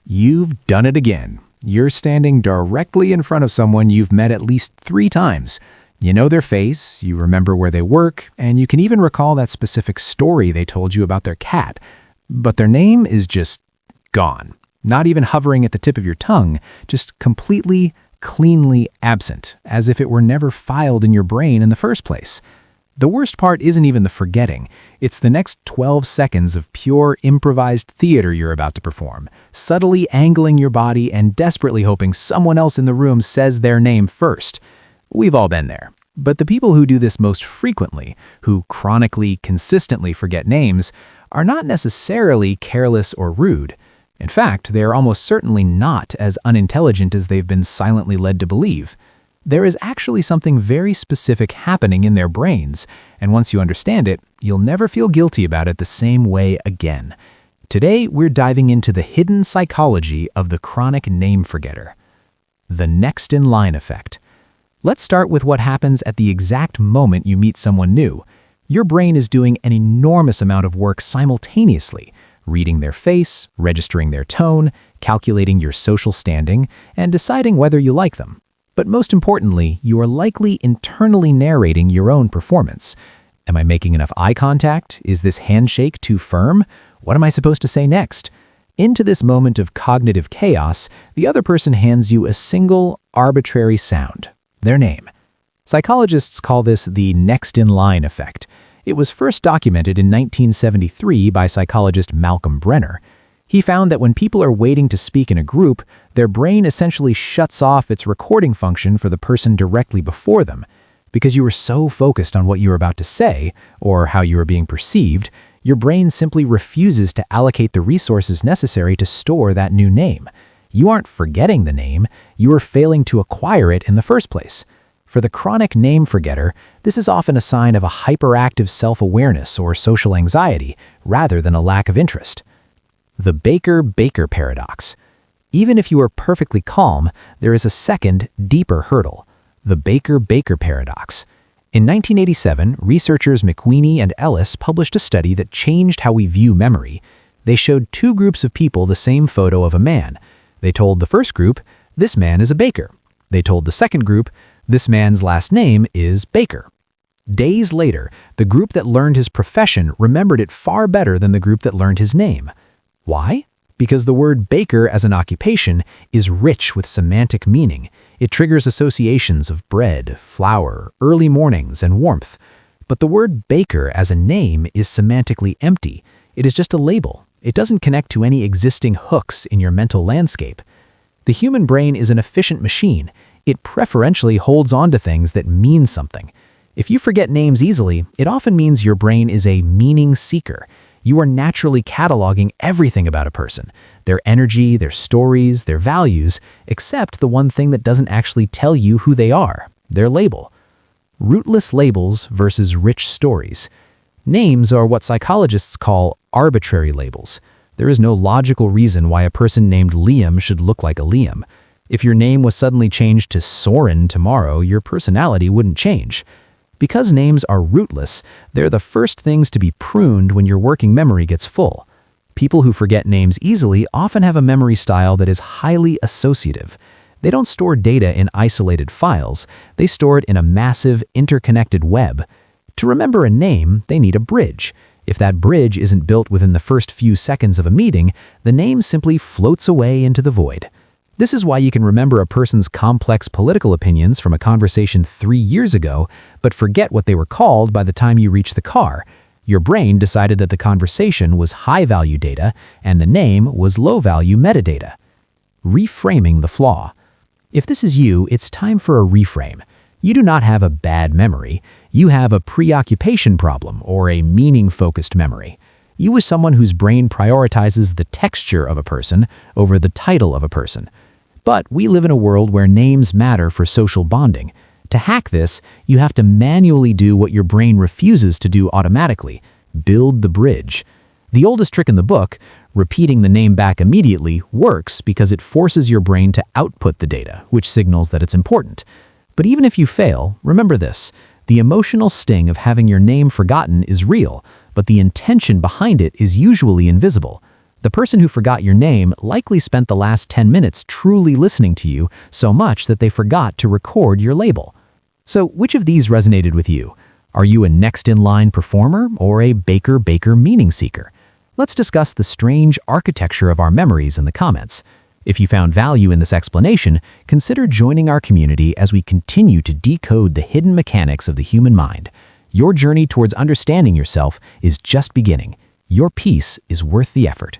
You've done it again. You're standing directly in front of someone you've met at least 3 times. You know their face, you remember where they work, and you can even recall that specific story they told you about their cat. But their name is just gone. Not even hovering at the tip of your tongue, just completely, cleanly absent, as if it were never filed in your brain in the first place. The worst part isn't even the forgetting. It's the next 12 seconds of pure improvised theater you're about to perform, subtly angling your body and desperately hoping someone else in the room says their name first. We've all been there. But the people who do this most frequently, who chronically, consistently forget names, are not necessarily careless or rude. In fact, they are almost certainly not as unintelligent as they've been silently led to believe. There is actually something very specific happening in their brains, and once you understand it, you'll never feel guilty about it the same way again. Today, we're diving into the hidden psychology of the chronic name forgetter. The next in line effect. Let's start with what happens at the exact moment you meet someone new. Your brain is doing an enormous amount of work simultaneously, reading their face, registering their tone, calculating your social standing, and deciding whether you like them. But most importantly, you are likely internally narrating your own performance. Am I making enough eye contact? Is this handshake too firm? What am I supposed to say next? Into this moment of cognitive chaos, the other person hands you a single, arbitrary sound, their name. Psychologists call this the next in line effect. It was first documented in 1973 by psychologist Malcolm Brenner. He found that when people are waiting to speak in a group, their brain essentially shuts off its recording function for the person directly before them. Because you were so focused on what you were about to say, or how you were being perceived, your brain simply refuses to allocate the resources necessary to store that new name. You aren't forgetting the name, you are failing to acquire it in the first place. For the chronic name forgetter, this is often a sign of a hyperactive self-awareness or social anxiety, rather than a lack of interest. The Baker-Baker paradox. Even if you are perfectly calm, there is a second, deeper hurdle, the Baker-Baker paradox. In 1987, researchers McWeeny and Ellis published a study that changed how we view memory. They showed 2 groups of people the same photo of a man. They told the first group, "This man is a baker." They told the second group, "This man's last name is Baker." Days later, the group that learned his profession remembered it far better than the group that learned his name. Why? Because the word baker as an occupation is rich with semantic meaning. It triggers associations of bread, flour, early mornings, and warmth. But the word baker as a name is semantically empty. It is just a label. It doesn't connect to any existing hooks in your mental landscape. The human brain is an efficient machine. It preferentially holds on to things that mean something. If you forget names easily, it often means your brain is a meaning seeker. You are naturally cataloging everything about a person, their energy, their stories, their values, except the one thing that doesn't actually tell you who they are, their label. Rootless labels versus rich stories. Names are what psychologists call arbitrary labels. There is no logical reason why a person named Liam should look like a Liam. If your name was suddenly changed to Soren tomorrow, your personality wouldn't change. Because names are rootless, they're the first things to be pruned when your working memory gets full. People who forget names easily often have a memory style that is highly associative. They don't store data in isolated files, they store it in a massive, interconnected web. To remember a name, they need a bridge. If that bridge isn't built within the first few seconds of a meeting, the name simply floats away into the void. This is why you can remember a person's complex political opinions from a conversation 3 years ago, but forget what they were called by the time you reach the car. Your brain decided that the conversation was high-value data and the name was low-value metadata. Reframing the flaw. If this is you, it's time for a reframe. You do not have a bad memory. You have a preoccupation problem or a meaning-focused memory. You are someone whose brain prioritizes the texture of a person over the title of a person. But we live in a world where names matter for social bonding. To hack this, you have to manually do what your brain refuses to do automatically, build the bridge. The oldest trick in the book, repeating the name back immediately, works because it forces your brain to output the data, which signals that it's important. But even if you fail, remember this: the emotional sting of having your name forgotten is real, but the intention behind it is usually invisible. The person who forgot your name likely spent the last 10 minutes truly listening to you so much that they forgot to record your label. So which of these resonated with you? Are you a next-in-line performer or a baker meaning seeker? Let's discuss the strange architecture of our memories in the comments. If you found value in this explanation, consider joining our community as we continue to decode the hidden mechanics of the human mind. Your journey towards understanding yourself is just beginning. Your peace is worth the effort.